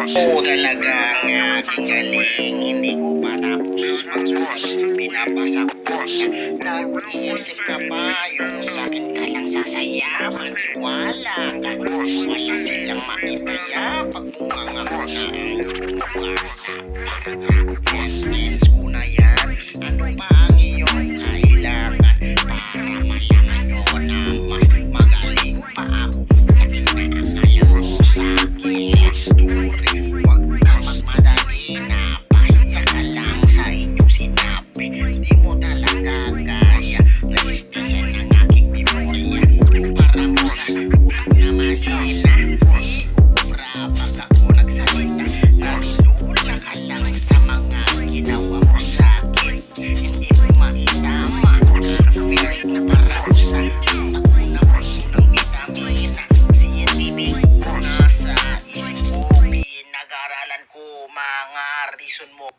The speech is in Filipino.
Oo talagang aking galing. Hindi ko pa tapos magsulat. Pinapasa ko na nag-iisip ka pa. Yung sa'kin ka lang sasaya. Maniwala ka. Wala silang maitaya. Pag bumanga ko na ang bumasa. Paragraph sentence ko na yan. Ano pa ang iyong kailangan para malaman nyo na mas magaling pa ako? Sabi na ang alam mo sa'kin lang story. Huwag ka magmadali na pahiya ka lang sa inyong sinabi. Di mo talaga kaya resistensya ng aking memorya. Para mo sa utak na mahila. Iubra pag ako nagsalita. Nalulula ka lang sa mga ginawa mo sa'kin. Hindi mo maitama. Na-feeling ko para mo sa utak ko na puno ng vitamina. Scientific ko nasa isip ko. Pinag-aralan ko mga reason mo.